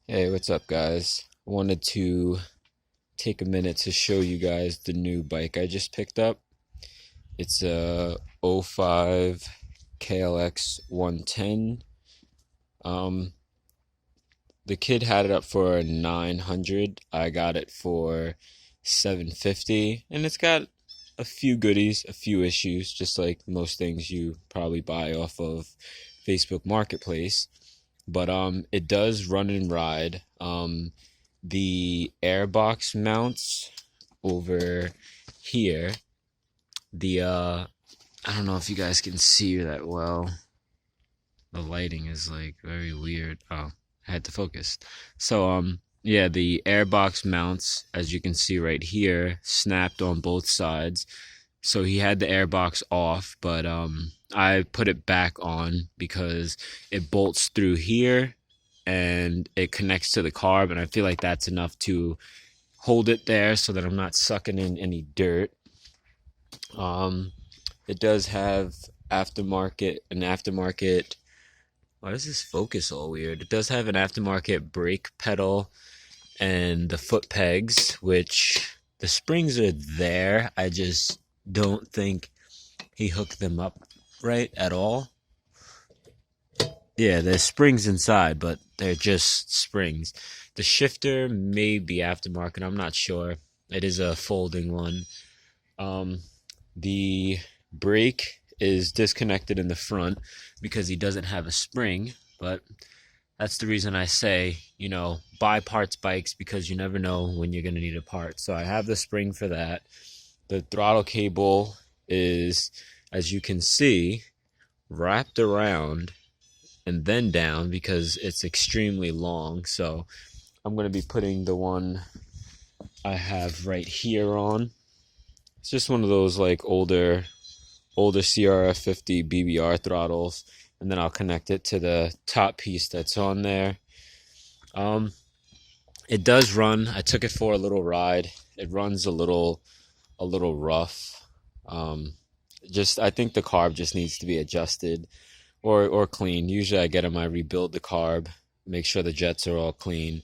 Hey, what's up, guys? I wanted to take a minute to show you guys the new bike I just picked up. It's a '05 KLX 110. Um, the kid had it up for 900. I got it for 750, and it's got a few goodies, a few issues, just like most things you probably buy off of Facebook Marketplace. But it does run and ride. The Airbox mounts over here. The I don't know if you guys can see that well. The lighting is like very weird. Oh, I had to focus. So yeah, the Airbox mounts, as you can see right here, snapped on both sides. So he had the airbox off, but I put it back on because it bolts through here and it connects to the carb, and I feel like that's enough to hold it there so that I'm not sucking in any dirt. Um, it does have an aftermarket. Why does this focus all weird? It does have an aftermarket brake pedal and the foot pegs, which the springs are there. I just don't think he hooked them up right at all. Yeah, there's springs inside, but they're just springs. The shifter may be aftermarket. I'm not sure. It is a folding one. Um, the brake is disconnected in the front because he doesn't have a spring, but that's the reason I say, buy parts bikes because you never know when you're going to need a part. So I have the spring for that. The throttle cable is, as you can see, wrapped around and then down because it's extremely long. So I'm going to be putting the one I have right here on. It's just one of those like older CRF50 BBR throttles, and then I'll connect it to the top piece that's on there. Um, it does run. I took it for a little ride. It runs a little rough. Just I think the carb just needs to be adjusted or clean. Usually I get them, I rebuild the carb, make sure the jets are all clean.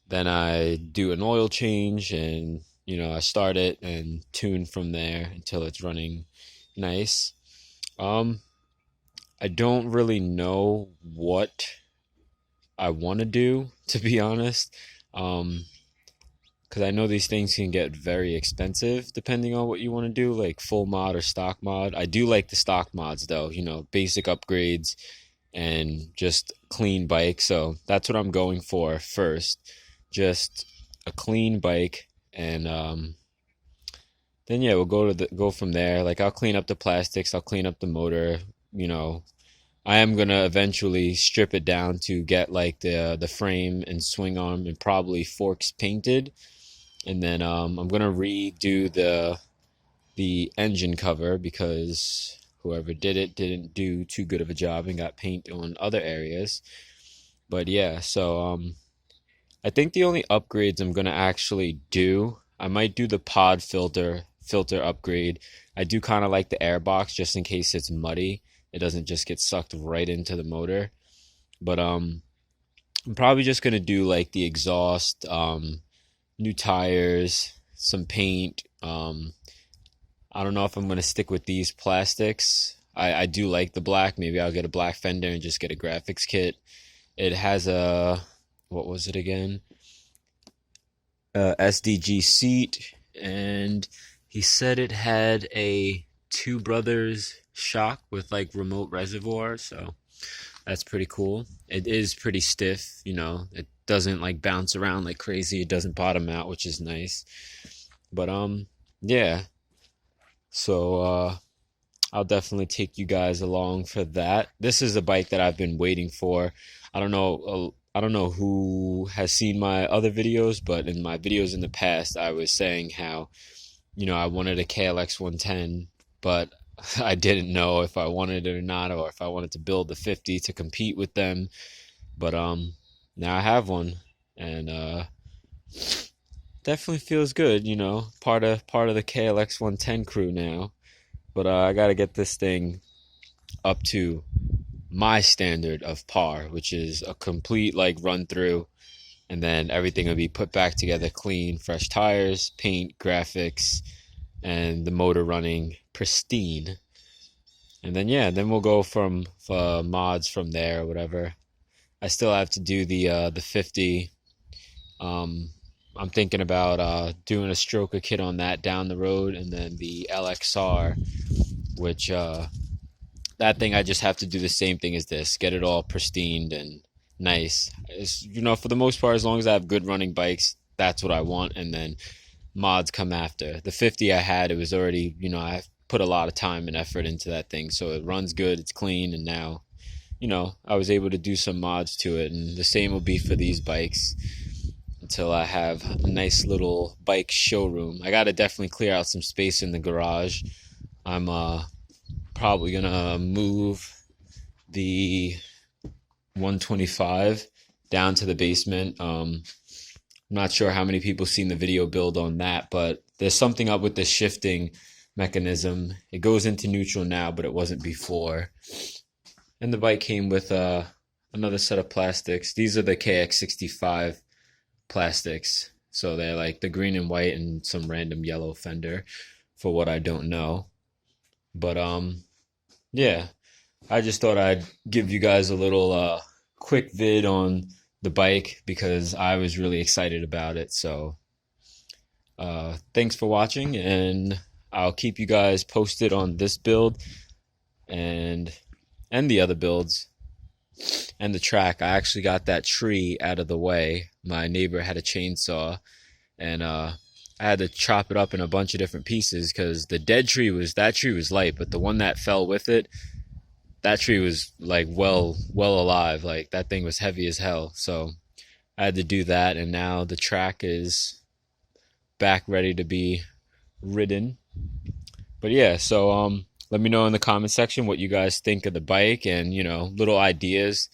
Then I do an oil change and I start it and tune from there until it's running nice. I don't really know what I want to do, to be honest. Because I know these things can get very expensive depending on what you want to do, like full mod or stock mod. I do like the stock mods though, basic upgrades and just clean bike. So that's what I'm going for first, just a clean bike, and then yeah, we'll go from there. Like I'll clean up the plastics, I'll clean up the motor. I am gonna eventually strip it down to get like the frame and swing arm and probably forks painted, and then I'm gonna redo the engine cover because whoever did it didn't do too good of a job and got paint on other areas. But yeah, so I think the only upgrades I'm gonna actually do, I might do the pod filter upgrade. I do kind of like the airbox just in case it's muddy. It doesn't just get sucked right into the motor. But I'm probably just gonna do like the exhaust, new tires, some paint. I don't know if I'm gonna stick with these plastics. I do like the black. Maybe I'll get a black fender and just get a graphics kit. It has a, what was it again? SDG seat, and he said it had a Two Brothers shock with like remote reservoir, so that's pretty cool. It is pretty stiff, it doesn't like bounce around like crazy. It doesn't bottom out, which is nice. But yeah, so I'll definitely take you guys along for that. This is a bike that I've been waiting for. I don't know who has seen my other videos, but in my videos in the past, I was saying how, I wanted a KLX 110, but I didn't know if I wanted it or not, or if I wanted to build the 50 to compete with them. But now I have one, and definitely feels good, part of the KLX 110 crew now. But I got to get this thing up to my standard of par, which is a complete like run through, and then everything will be put back together clean, fresh tires, paint, graphics, and the motor running pristine. And then yeah, then we'll go from mods from there or whatever. I still have to do the 50. I'm thinking about doing a stroker kit on that down the road, and then the LXR, which that thing I just have to do the same thing as this, get it all pristine and nice. It's, for the most part, as long as I have good running bikes, that's what I want, and then mods come after. The 50 I had, it was already, I put a lot of time and effort into that thing, so it runs good, it's clean, and now, I was able to do some mods to it, and the same will be for these bikes until I have a nice little bike showroom. I gotta definitely clear out some space in the garage. I'm probably gonna move the 125 down to the basement. I'm not sure how many people seen the video build on that, but there's something up with the shifting mechanism. It goes into neutral now, but it wasn't before. And the bike came with another set of plastics. These are the KX65 plastics. So they're like the green and white and some random yellow fender for what I don't know. But yeah, I just thought I'd give you guys a little quick vid on the bike because I was really excited about it. So thanks for watching, and I'll keep you guys posted on this build and the other builds and the track. I actually got that tree out of the way. My neighbor had a chainsaw, and I had to chop it up in a bunch of different pieces because the dead tree was light, but the one that fell with it, that tree was like well alive. Like that thing was heavy as hell. So I had to do that, and now the track is back ready to be ridden. But yeah, so let me know in the comment section what you guys think of the bike, and little ideas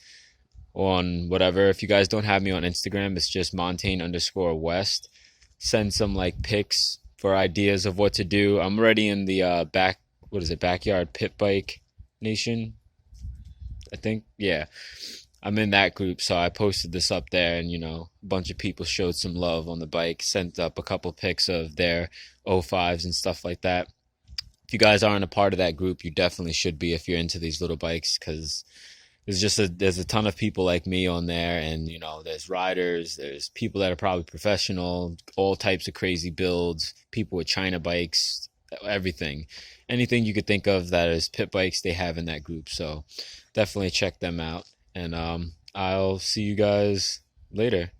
on whatever. If you guys don't have me on Instagram, it's just Montaigne_West. Send some like pics for ideas of what to do. I'm already in the backyard pit bike nation, I think. Yeah, I'm in that group, so I posted this up there, and a bunch of people showed some love on the bike, sent up a couple pics of their 05s and stuff like that. If you guys aren't a part of that group, you definitely should be if you're into these little bikes, because there's a ton of people like me on there, and there's riders, there's people that are probably professional, all types of crazy builds, people with China bikes, everything, anything you could think of that is pit bikes, they have in that group. So definitely check them out, and I'll see you guys later.